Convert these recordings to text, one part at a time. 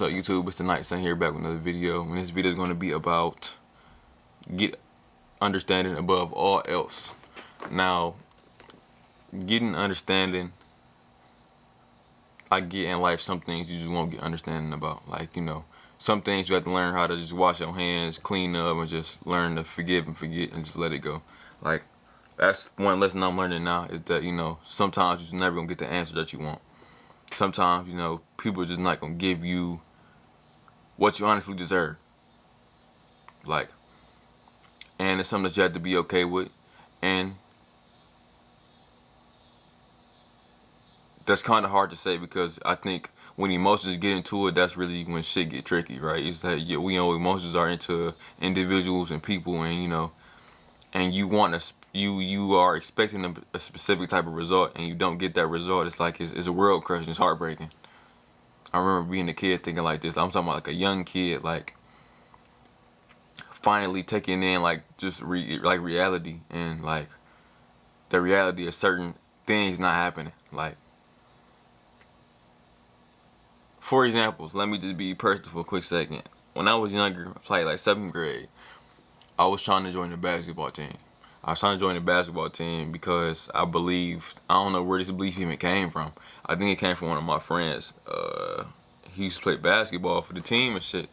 What's up, YouTube? It's the Night Sun here, back with another video. And this video is going to be about get understanding above all else. Now, getting understanding, I get in life some things you just won't get understanding about. Like, some things you have to learn how to just wash your hands, clean up, and just learn to forgive and forget and just let it go. Like, that's one lesson I'm learning now, is that, sometimes you're never going to get the answer that you want. Sometimes, people are just not going to give you what you honestly deserve. Like, and it's something that you have to be okay with. And that's kind of hard to say, because I think when emotions get into it, that's really when shit get tricky, right? It's that, we know emotions are into individuals and people, and, and you are expecting a specific type of result, and you don't get that result. It's like it's a world crushing. It's heartbreaking. I remember being a kid thinking like this. I'm talking about like a young kid, like finally taking in like just reality, and like the reality of certain things not happening. Like, for example, let me just be personal for a quick second. When I was younger, played like 7th grade, I was trying to join the basketball team. I was trying to join the basketball team because I believed, I don't know where this belief even came from. I think it came from one of my friends. He used to play basketball for the team and shit.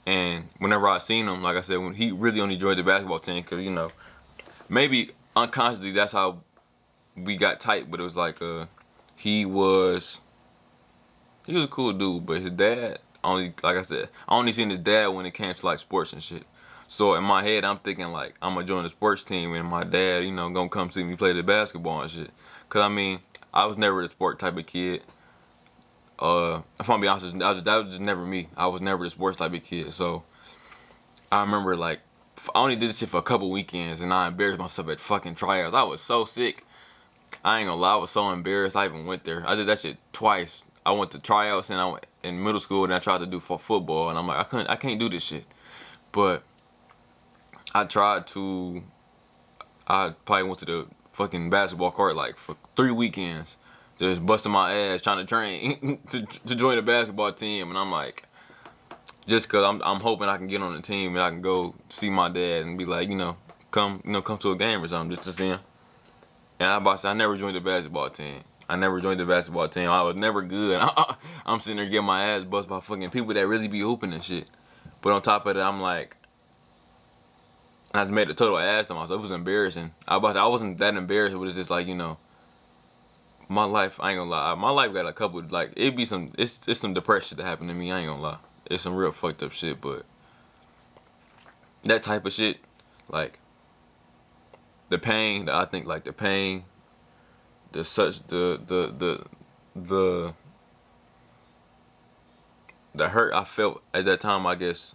And whenever I seen him, like I said, when he really only joined the basketball team because, maybe unconsciously that's how we got tight. But it was like, he was a cool dude, but his dad, only, like I said, I only seen his dad when it came to like sports and shit. So in my head, I'm thinking like, I'm gonna join the sports team and my dad, gonna come see me play the basketball and shit. Cause I mean, I was never the sport type of kid. If I'm gonna be honest, that was just never me. I was never the sports type of kid. So I remember like, I only did this shit for a couple weekends, and I embarrassed myself at fucking tryouts. I was so sick. I ain't gonna lie, I was so embarrassed I even went there. I did that shit twice. I went to tryouts and I went in middle school, and I tried to do for football, and I'm like, I can't do this shit. But I probably went to the fucking basketball court like for 3 weekends, just busting my ass trying to train to join the basketball team. And I'm like, just cause I'm hoping I can get on the team and I can go see my dad and be like, come to a game or something just to see him. And I never joined the basketball team. I was never good. I'm sitting there getting my ass busted by fucking people that really be hooping and shit. But on top of that, I'm like, I just made a total ass of myself. It was embarrassing. I wasn't that embarrassed, but it's just like, my life, I ain't gonna lie, my life got a couple, like, it's some depression that happened to me, I ain't gonna lie. It's some real fucked up shit, but that type of shit, like, the pain, I think, like, the pain, the hurt I felt at that time, I guess.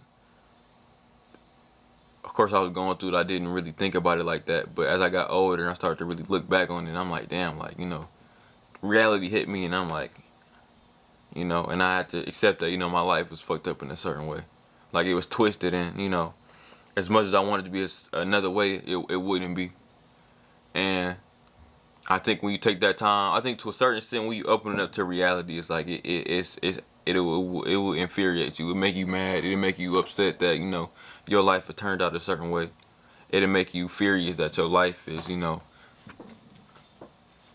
Of course, I was going through it. I didn't really think about it like that. But as I got older and I started to really look back on it, and I'm like, damn, like, reality hit me, and I'm like, and I had to accept that, my life was fucked up in a certain way. Like, it was twisted, and, as much as I wanted to be another way, it wouldn't be. And I think when you take that time, I think to a certain extent, when you open it up to reality, it's like, it will infuriate you. It'll make you mad. It'll make you upset that, your life has turned out a certain way. It'll make you furious that your life is,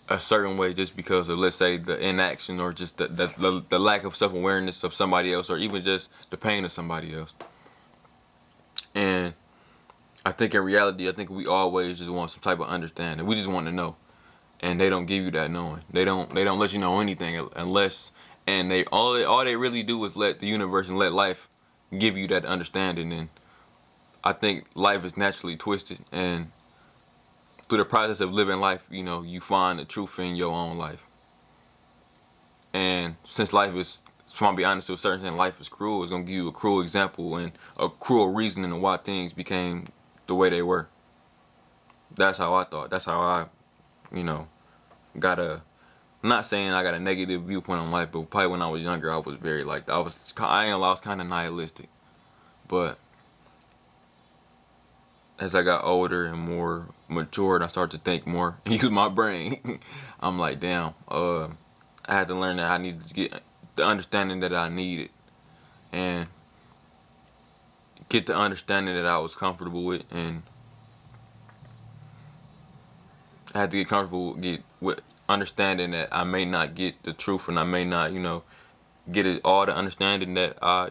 a certain way just because of, let's say, the inaction, or just the lack of self-awareness of somebody else, or even just the pain of somebody else. And I think in reality, I think we always just want some type of understanding. We just want to know. And they don't give you that knowing. They don't let you know anything unless, and all they really do is let the universe and let life give you that understanding. And I think life is naturally twisted, and through the process of living life, you find the truth in your own life. And since life is, if I'm be honest, to a certain extent, life is cruel, it's gonna give you a cruel example and a cruel reasoning of why things became the way they were. That's how I thought. That's how I, I'm not saying I got a negative viewpoint on life, but probably when I was younger, I was very like, I ain't gonna lie, I was kind of nihilistic. But as I got older and more matured, I started to think more and use my brain. I'm like, damn, I had to learn that I needed to get the understanding that I needed and get the understanding that I was comfortable with, and I had to get comfortable with understanding that I may not get the truth, and I may not, get it all the understanding that I,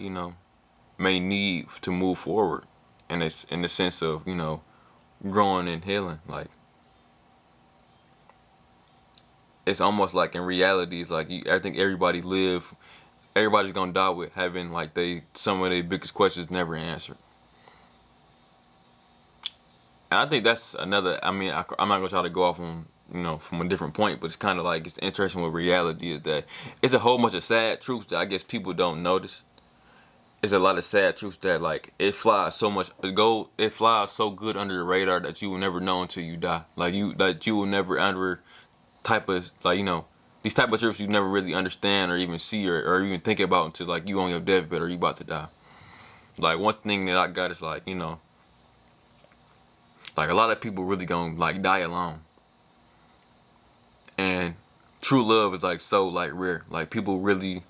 may need to move forward. And it's in the sense of, growing and healing. Like, it's almost like in reality, it's like I think everybody's gonna die with having like some of their biggest questions never answered. And I think that's another. I mean, I'm not gonna try to go off on from a different point, but it's kind of like it's interesting with reality is that it's a whole bunch of sad truths that I guess people don't notice. It's a lot of sad truths that like it flies so good under the radar that you will never know until you die. Like you will never under type of like these type of truths you never really understand or even see or even think about until like you on your deathbed or you about to die. Like one thing that I got is like like a lot of people really gonna like die alone, and true love is like so like rare. Like people really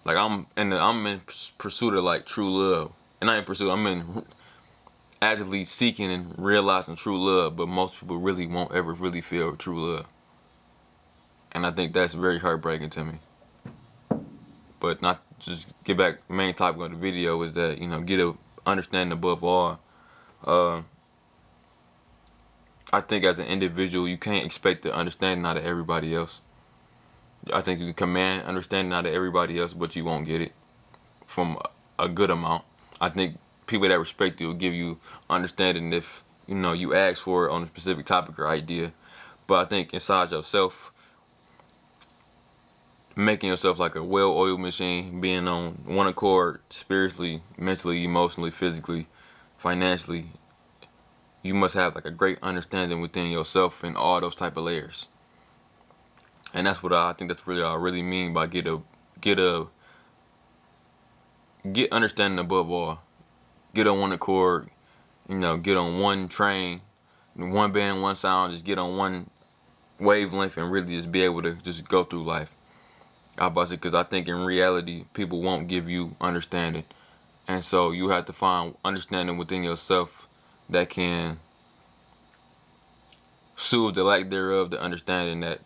like I'm in pursuit of like true love, and not in pursuit. I'm in actively seeking and realizing true love, but most people really won't ever really feel true love, and I think that's very heartbreaking to me. But not just get back. Main topic of the video is that get a understanding above all. Uh, I think as an individual, you can't expect the understanding out of everybody else. I think you can command understanding out of everybody else, but you won't get it from a good amount. I think people that respect you will give you understanding if you ask for it on a specific topic or idea. But I think inside yourself, making yourself like a well-oiled machine, being on one accord spiritually, mentally, emotionally, physically, financially, you must have like a great understanding within yourself and all those type of layers. And that's what I think that's really I really mean by get understanding above all. Get on one accord, get on one train, one band, one sound, just get on one wavelength and really just be able to just go through life. I about to because I think in reality people won't give you understanding. And so you have to find understanding within yourself that can soothe the lack thereof, the understanding that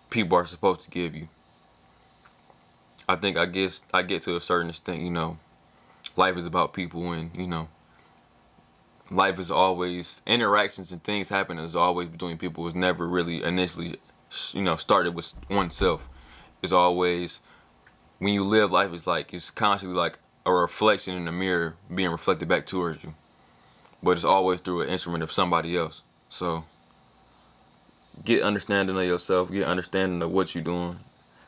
people are supposed to give you. I guess I get to a certain extent, life is about people, and life is always interactions and things happen is always between people. It's never really initially started with oneself. It's always when you live life, it's constantly like a reflection in the mirror being reflected back towards you, but it's always through an instrument of somebody else. So get understanding of yourself, get understanding of what you're doing,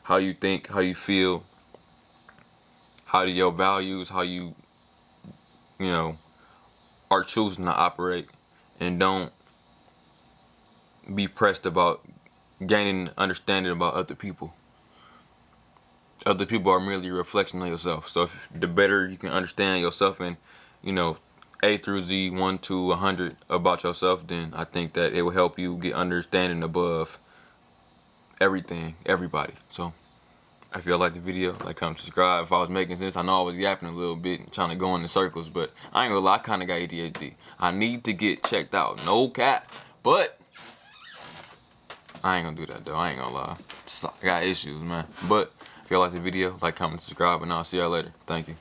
how you think, how you feel, how do your values, how you are choosing to operate, and don't be pressed about gaining understanding about other people. Other people are merely a reflection of yourself. So if the better you can understand yourself and A through Z, 1 to 100 about yourself, then I think that it will help you get understanding above everything, everybody. So if y'all like the video, like, comment, subscribe. If I was making sense, I know I was yapping a little bit, trying to go in the circles, but I ain't gonna lie, I kind of got ADHD. I need to get checked out, no cap. But I ain't gonna do that though. I ain't gonna lie. I got issues, man. But if y'all like the video, like, comment, subscribe, and I'll see y'all later. Thank you.